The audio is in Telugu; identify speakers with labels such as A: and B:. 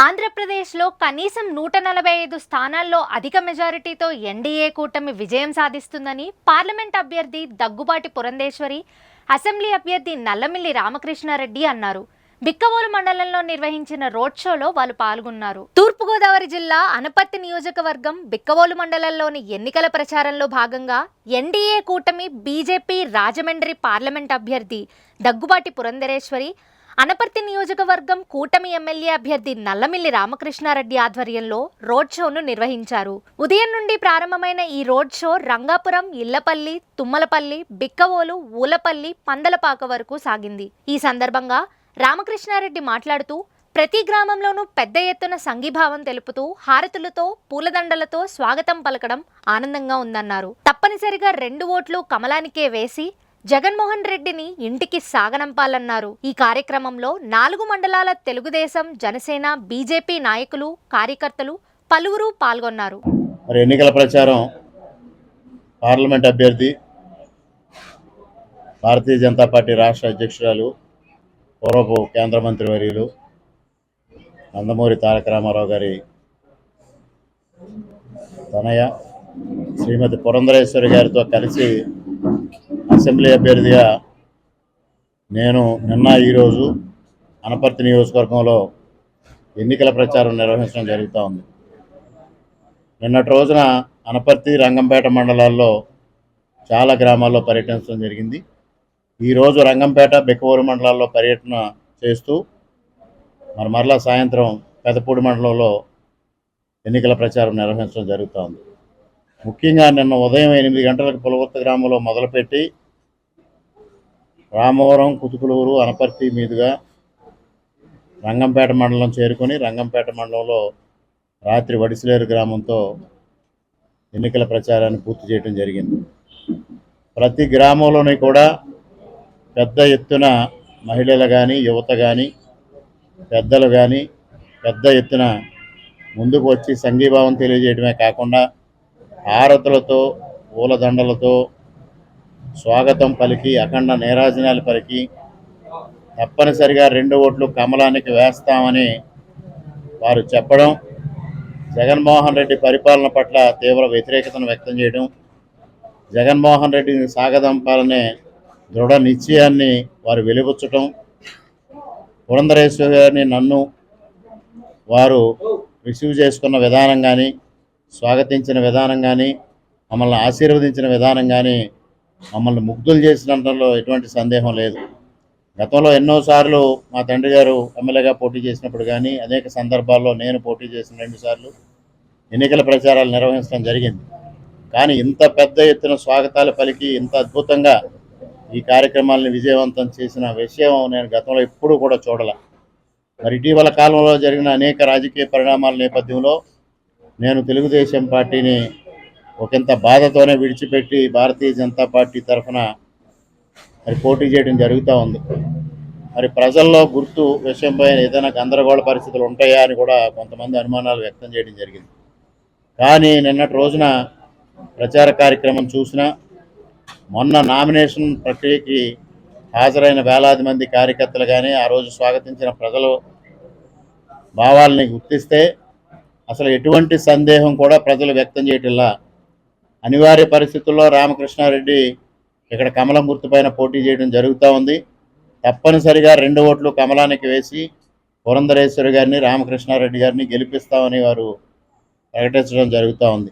A: ఆంధ్రప్రదేశ్లో కనీసం 145 స్థానాల్లో అధిక మెజారిటీతో ఎన్డీఏ కూటమి విజయం సాధిస్తుందని పార్లమెంట్ అభ్యర్థి దగ్గుబాటి పురంధేశ్వరి, అసెంబ్లీ అభ్యర్థి నల్లమిల్లి రామకృష్ణారెడ్డి అన్నారు. బిక్కవోలు మండలంలో నిర్వహించిన రోడ్ షోలో వాళ్ళు పాల్గొన్నారు. తూర్పుగోదావరి జిల్లా అనపర్తి నియోజకవర్గం బిక్కవోలు మండలంలోని ఎన్నికల ప్రచారంలో భాగంగా ఎన్డీఏ కూటమి బీజేపీ రాజమండ్రి పార్లమెంట్ అభ్యర్థి దగ్గుబాటి పురంధేశ్వరి, అనపర్తి నియోజకవర్గం కూటమి ఎమ్మెల్యే అభ్యర్థి నల్లమిల్లి రామకృష్ణారెడ్డి ఆధ్వర్యంలో రోడ్ షోను నిర్వహించారు. ఉదయం నుండి ప్రారంభమైన ఈ రోడ్ షో రంగాపురం, ఇళ్లపల్లి, తుమ్మలపల్లి, బిక్కవోలు, ఊలపల్లి, పందలపాక వరకు సాగింది. ఈ సందర్భంగా రామకృష్ణారెడ్డి మాట్లాడుతూ ప్రతి గ్రామంలోనూ పెద్ద ఎత్తున సంఘీభావం తెలుపుతూ హారతులతో, పూలదండలతో స్వాగతం పలకడం ఆనందంగా ఉందన్నారు. తప్పనిసరిగా 2 ఓట్లు కమలానికే వేసి జగన్మోహన్ రెడ్డిని ఇంటికి సాగనంపాలన్నారు. ఈ కార్యక్రమంలో 4 మండలాల తెలుగుదేశం, జనసేన, బీజేపీ నాయకులు, కార్యకర్తలు పలువురు పాల్గొన్నారు.
B: మరి ఎన్నికల ప్రచారం పార్లమెంట్ అభ్యర్థి భారతీయ జనతా పార్టీ రాష్ట్ర అధ్యక్షురాలు, పూర్వపు కేంద్ర మంత్రి వర్యులు నందమూరి తారక రామారావు గారి తనయ శ్రీమతి పురంధరేశ్వరి గారితో కలిసి అసెంబ్లీ అభ్యర్థిగా నేను ఈరోజు అనపర్తి నియోజకవర్గంలో ఎన్నికల ప్రచారం నిర్వహించడం జరుగుతూ ఉంది. నిన్నటి రోజున అనపర్తి, రంగంపేట మండలాల్లో చాలా గ్రామాల్లో పర్యటించడం జరిగింది. ఈరోజు రంగంపేట, బిక్కవోలు మండలాల్లో పర్యటన చేస్తూ మరలా సాయంత్రం పెదపూడి మండలంలో ఎన్నికల ప్రచారం నిర్వహించడం జరుగుతూ ఉంది. ముఖ్యంగా నిన్న ఉదయం 8 గంటలకు పులవర్తి గ్రామంలో మొదలుపెట్టి రామవరం, కుతుకులూరు, అనపర్తి మీదుగా రంగంపేట మండలం చేరుకొని రంగంపేట మండలంలో రాత్రి వడిసిలేరు గ్రామంతో ఎన్నికల ప్రచారాన్ని పూర్తి చేయడం జరిగింది. ప్రతి గ్రామంలోని కూడా పెద్ద ఎత్తున మహిళలు కానీ, యువత కానీ, పెద్దలు కానీ పెద్ద ఎత్తున ముందుకు వచ్చి సంఘీభావం తెలియజేయడమే కాకుండా హారతులతో, పూలదండలతో స్వాగతం పలికి, అఖండ నీరాజనాలు పలికి తప్పనిసరిగా 2 ఓట్లు కమలానికి వేస్తామని వారు చెప్పడం, జగన్మోహన్ రెడ్డి పరిపాలన పట్ల తీవ్ర వ్యతిరేకతను వ్యక్తం చేయడం, జగన్మోహన్ రెడ్డిని సాగదంపాలనే దృఢ నిశ్చయాన్ని వారు వెలిబుచ్చటం, పురంధరేశ్వరి గారిని నన్ను వారు రిసీవ్ చేసుకున్న విధానం కానీ, స్వాగతించిన విధానం కానీ, మమ్మల్ని ఆశీర్వదించిన విధానం కానీ మమ్మల్ని ముగ్ధులు చేసినంతలో ఎటువంటి సందేహం లేదు. గతంలో ఎన్నోసార్లు మా తండ్రి గారు ఎమ్మెల్యేగా పోటీ చేసినప్పుడు కానీ, అనేక సందర్భాల్లో నేను పోటీ చేసిన 2 సార్లు ఎన్నికల ప్రచారాలు నిర్వహించడం జరిగింది. కానీ ఇంత పెద్ద ఎత్తున స్వాగతాలు పలికి ఇంత అద్భుతంగా ఈ కార్యక్రమాలను విజయవంతం చేసిన విషయం నేను గతంలో ఎప్పుడూ కూడా చూడాల. మరి ఇటీవల కాలంలో జరిగిన అనేక రాజకీయ పరిణామాల నేపథ్యంలో నేను తెలుగుదేశం పార్టీని ఒకంత బాధతోనే విడిచిపెట్టి భారతీయ జనతా పార్టీ తరఫున మరి పోటీ చేయడం జరుగుతూ ఉంది. మరి ప్రజల్లో గుర్తు విషయంపై ఏదైనా గందరగోళ పరిస్థితులు ఉంటాయా అని కూడా కొంతమంది అనుమానాలు వ్యక్తం చేయడం జరిగింది. కానీ నిన్నటి రోజున ప్రచార కార్యక్రమం చూసినా, మొన్న నామినేషన్ ప్రక్రియకి హాజరైన వేలాది మంది కార్యకర్తలు కానీ, ఆ రోజు స్వాగతించిన ప్రజలు భావాలని గుర్తిస్తే అసలు ఎటువంటి సందేహం కూడా ప్రజలు వ్యక్తం చేయటంలా. అనివార్య పరిస్థితుల్లో రామకృష్ణారెడ్డి ఇక్కడ కమలం గుర్తుపైన పోటీ చేయడం జరుగుతూ ఉంది. తప్పనిసరిగా 2 ఓట్లు కమలానికి వేసి పురంధరేశ్వరి గారిని, రామకృష్ణారెడ్డి గారిని గెలిపిస్తామని వారు ప్రకటించడం జరుగుతూ ఉంది.